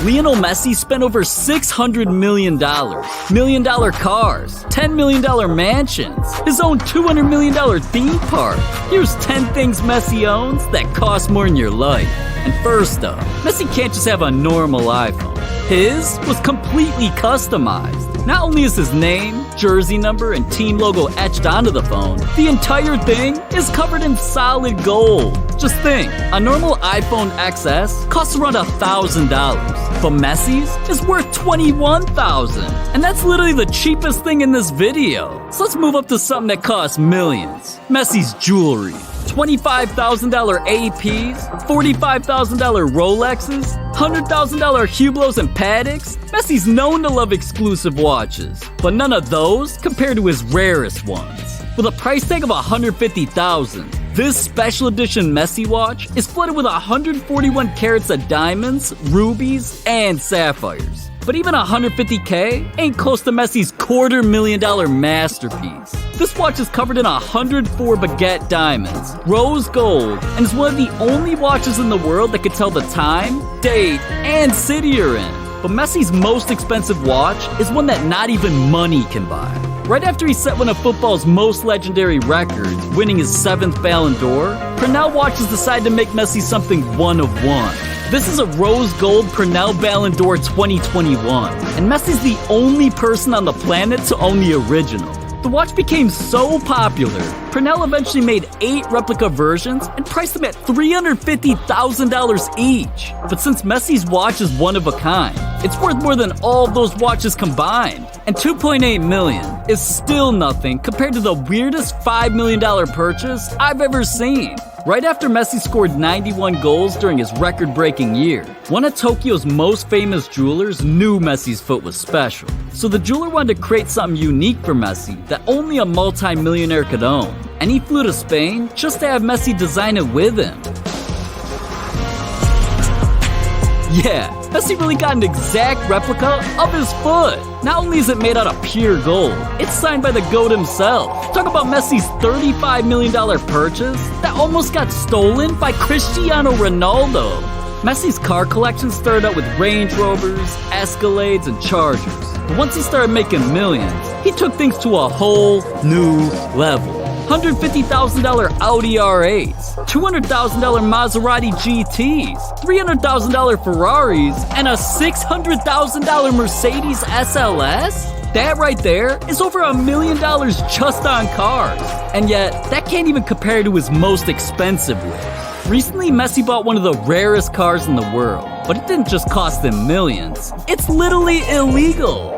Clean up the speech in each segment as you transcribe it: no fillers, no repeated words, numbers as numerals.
Lionel Messi spent over $600 million. Million-dollar cars, $10 million mansions, his own $200 million theme park. Here's 10 things Messi owns that cost more than your life. And first up, Messi can't just have a normal iPhone. His was completely customized. Not only is his name, jersey number, and team logo etched onto the phone, the entire thing is covered in solid gold. Just think, a normal iPhone XS costs around $1,000, but Messi's is worth $21,000. And that's literally the cheapest thing in this video. So let's move up to something that costs millions. Messi's jewelry. $25,000 APs, $45,000 Rolexes, $100,000 Hublots and Patek's. Messi's known to love exclusive watches, but none of those compare to his rarest ones. With a price tag of $150,000, this special edition Messi watch is flooded with 141 carats of diamonds, rubies, and sapphires. But even $150K ain't close to Messi's $250,000 masterpiece. This watch is covered in 104 baguette diamonds, rose gold, and is one of the only watches in the world that can tell the time, date, and city you're in. But Messi's most expensive watch is one that not even money can buy. Right after he set one of football's most legendary records, winning his 7th Ballon d'Or, Pernell Watches decided to make Messi something one of one. This is a rose gold Pernell Ballon d'Or 2021, and Messi's the only person on the planet to own the original. The watch became so popular, Pernell eventually made 8 replica versions and priced them at $350,000 each. But since Messi's watch is one of a kind, it's worth more than all of those watches combined. And $2.8 million is still nothing compared to the weirdest $5 million purchase I've ever seen. Right after Messi scored 91 goals during his record-breaking year, one of Tokyo's most famous jewelers knew Messi's foot was special. So the jeweler wanted to create something unique for Messi that only a multi-millionaire could own. And he flew to Spain just to have Messi design it with him. Yeah, Messi really got an exact replica of his foot. Not only is it made out of pure gold, it's signed by the GOAT himself. Talk about Messi's $35 million purchase that almost got stolen by Cristiano Ronaldo. Messi's car collection started out with Range Rovers, Escalades, and Chargers. But once he started making millions, he took things to a whole new level. $150,000 Audi R8s, $200,000 Maserati GTs, $300,000 Ferraris, and a $600,000 Mercedes SLS? That right there is over $1 million just on cars. And yet, that can't even compare to his most expensive list. Recently, Messi bought one of the rarest cars in the world, but it didn't just cost him millions. It's literally illegal.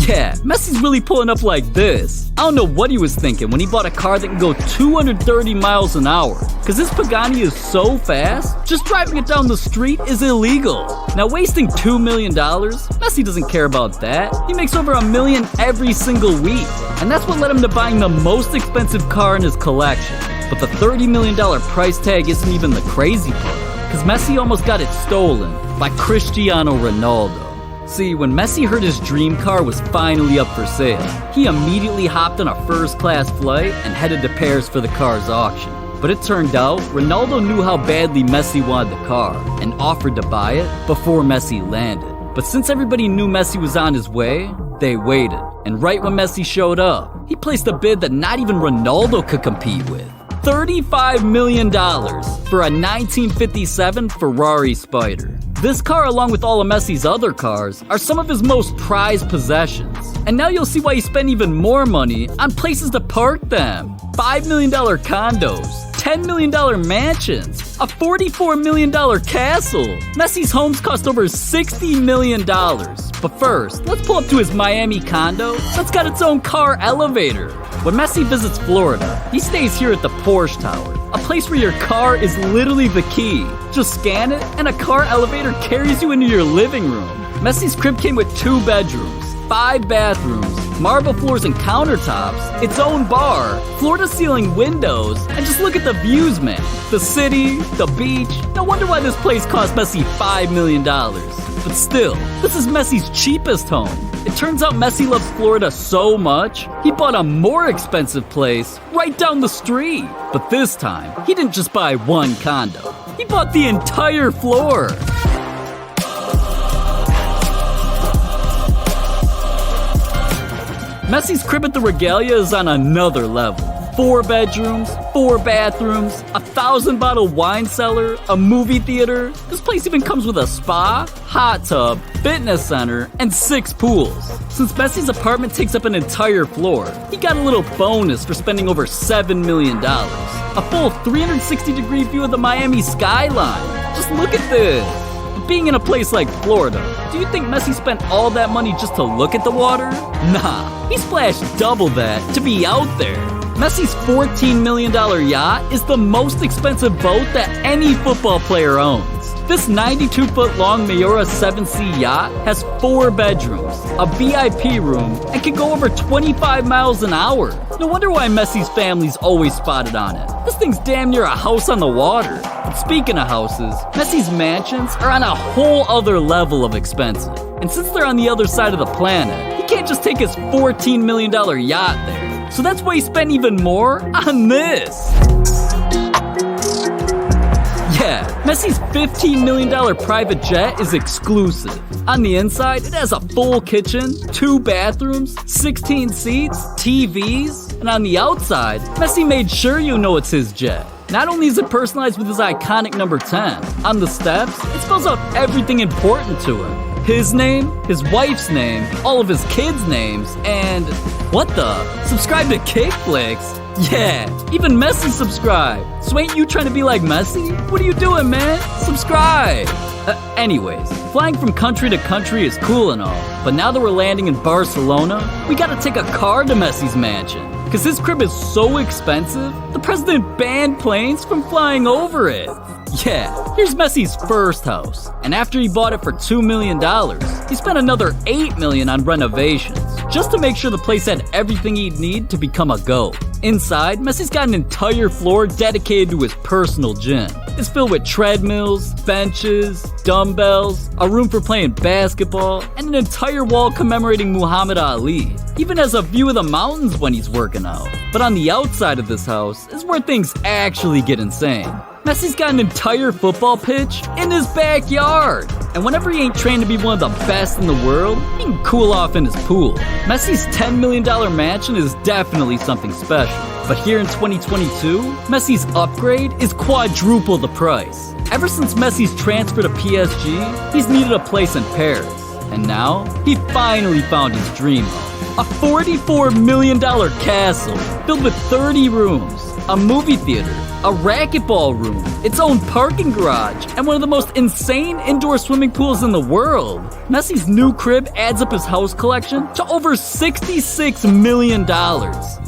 Yeah, Messi's really pulling up like this. I don't know what he was thinking when he bought a car that can go 230 miles an hour. Cause this Pagani is so fast, just driving it down the street is illegal. Now wasting $2 million, Messi doesn't care about that. He makes over $1 million every single week. And that's what led him to buying the most expensive car in his collection. But the $30 million price tag isn't even the crazy part. Cause Messi almost got it stolen by Cristiano Ronaldo. See, when Messi heard his dream car was finally up for sale, he immediately hopped on a first-class flight and headed to Paris for the car's auction. But it turned out, Ronaldo knew how badly Messi wanted the car and offered to buy it before Messi landed. But since everybody knew Messi was on his way, they waited. And right when Messi showed up, he placed a bid that not even Ronaldo could compete with. $35 million for a 1957 Ferrari Spider. This car, along with all of Messi's other cars, are some of his most prized possessions. And now you'll see why he spent even more money on places to park them. $5 million condos, $10 million mansions, a $44 million castle. Messi's homes cost over $60 million. But first, let's pull up to his Miami condo that's got its own car elevator. When Messi visits Florida, he stays here at the Porsche Tower, a place where your car is literally the key. Just scan it, and a car elevator carries you into your living room. Messi's crib came with 2 bedrooms, 5 bathrooms, marble floors and countertops, its own bar, floor-to-ceiling windows, and just look at the views, man. The city, the beach. No wonder why this place cost Messi $5 million. But still, this is Messi's cheapest home. It turns out Messi loves Florida so much, he bought a more expensive place right down the street. But this time, he didn't just buy one condo. He He bought the entire floor. Messi's crib at the Regalia is on another level. 4 bedrooms, 4 bathrooms, 1,000-bottle wine cellar, a movie theater. This place even comes with a spa, hot tub, fitness center, and 6 pools. Since Messi's apartment takes up an entire floor, he got a little bonus for spending over $7 million. A full 360-degree view of the Miami skyline. Just look at this. But being in a place like Florida, do you think Messi spent all that money just to look at the water? Nah, he splashed double that to be out there. Messi's $14 million yacht is the most expensive boat that any football player owns. This 92-foot-long Miura 7C yacht has 4 bedrooms, a VIP room, and can go over 25 miles an hour. No wonder why Messi's family's always spotted on it. This thing's damn near a house on the water. But speaking of houses, Messi's mansions are on a whole other level of expensive. And since they're on the other side of the planet, he can't just take his $14 million yacht there. So that's why he spent even more on this. Yeah, Messi's $15 million private jet is exclusive. On the inside, it has a full kitchen, 2 bathrooms, 16 seats, TVs, and on the outside, Messi made sure you know it's his jet. Not only is it personalized with his iconic number 10, on the steps, it spells out everything important to him. His name, his wife's name, all of his kids' names, and what the? Subscribe to Kickflix? Yeah, even Messi subscribed. So ain't you trying to be like Messi? What are you doing, man? Subscribe! Anyways, flying from country to country is cool and all, but now that we're landing in Barcelona, we gotta take a car to Messi's mansion. Cause his crib is so expensive, the president banned planes from flying over it. Yeah, here's Messi's first house, and after he bought it for $2 million, he spent another $8 million on renovations, just to make sure the place had everything he'd need to become a GOAT. Inside, Messi's got an entire floor dedicated to his personal gym. It's filled with treadmills, benches, dumbbells, a room for playing basketball, and an entire wall commemorating Muhammad Ali. He even has a view of the mountains when he's working out. But on the outside of this house is where things actually get insane. Messi's got an entire football pitch in his backyard. And whenever he ain't trained to be one of the best in the world, he can cool off in his pool. Messi's $10 million mansion is definitely something special. But here in 2022, Messi's upgrade is quadruple the price. Ever since Messi's transfer to PSG, he's needed a place in Paris. And now, he finally found his dream home. A $44 million castle filled with 30 rooms, a movie theater, a racquetball room, its own parking garage, and one of the most insane indoor swimming pools in the world. Messi's new crib adds up his house collection to over $66 million.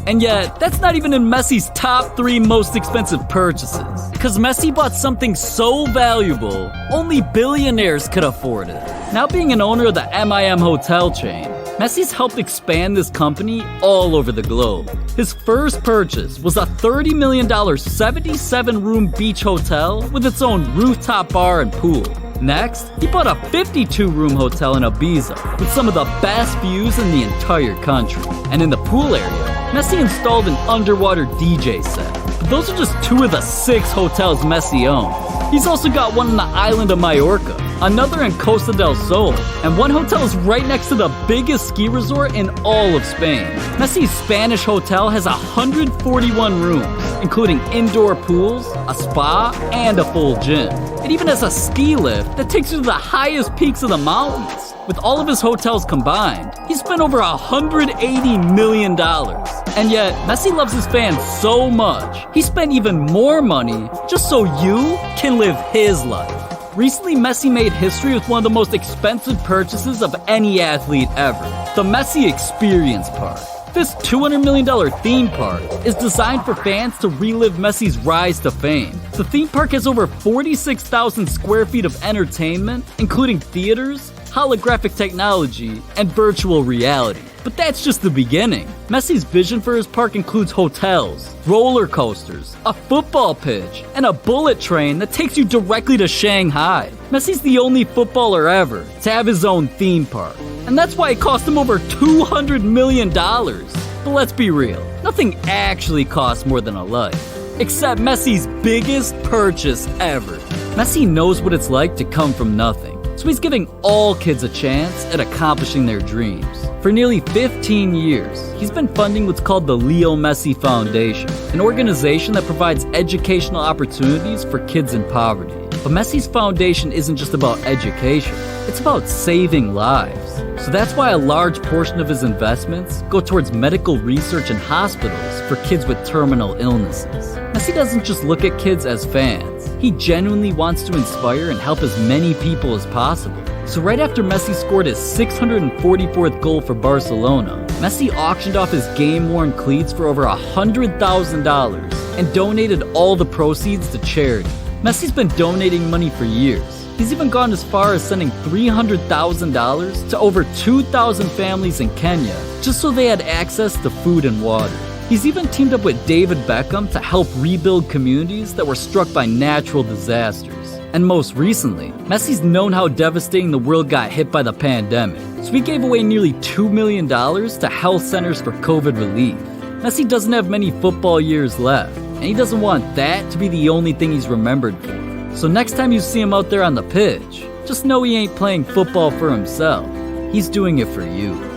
And yet, that's not even in Messi's top 3 most expensive purchases. Because Messi bought something so valuable, only billionaires could afford it. Now being an owner of the MIM hotel chain, Messi's helped expand this company all over the globe. His first purchase was a $30 million 77-room beach hotel with its own rooftop bar and pool. Next, he bought a 52-room hotel in Ibiza with some of the best views in the entire country. And in the pool area, Messi installed an underwater DJ set. But those are just 2 of the 6 hotels Messi owns. He's also got one on the island of Mallorca, another in Costa del Sol, and one hotel is right next to the biggest ski resort in all of Spain. Messi's Spanish hotel has 141 rooms, including indoor pools, a spa, and a full gym. It even has a ski lift that takes you to the highest peaks of the mountains. With all of his hotels combined, he spent over $180 million. And yet, Messi loves his fans so much, he spent even more money just so you can live his life. Recently, Messi made history with one of the most expensive purchases of any athlete ever, the Messi Experience Park. This $200 million theme park is designed for fans to relive Messi's rise to fame. The theme park has over 46,000 square feet of entertainment, including theaters, holographic technology, and virtual reality. But that's just the beginning. Messi's vision for his park includes hotels, roller coasters, a football pitch, and a bullet train that takes you directly to Shanghai. Messi's the only footballer ever to have his own theme park. And that's why it cost him over $200 million. But let's be real, nothing actually costs more than a life. Accept Messi's biggest purchase ever. Messi knows what it's like to come from nothing, so he's giving all kids a chance at accomplishing their dreams. For nearly 15 years, he's been funding what's called the Leo Messi Foundation, an organization that provides educational opportunities for kids in poverty. But Messi's foundation isn't just about education, it's about saving lives. So that's why a large portion of his investments go towards medical research in hospitals for kids with terminal illnesses. Messi doesn't just look at kids as fans. He genuinely wants to inspire and help as many people as possible. So right after Messi scored his 644th goal for Barcelona, Messi auctioned off his game-worn cleats for over $100,000 and donated all the proceeds to charity. Messi's been donating money for years. He's even gone as far as sending $300,000 to over 2,000 families in Kenya just so they had access to food and water. He's even teamed up with David Beckham to help rebuild communities that were struck by natural disasters. And most recently, Messi's known how devastating the world got hit by the pandemic, so he gave away nearly $2 million to health centers for COVID relief. Messi doesn't have many football years left, and he doesn't want that to be the only thing he's remembered for. So next time you see him out there on the pitch, just know he ain't playing football for himself. He's doing it for you.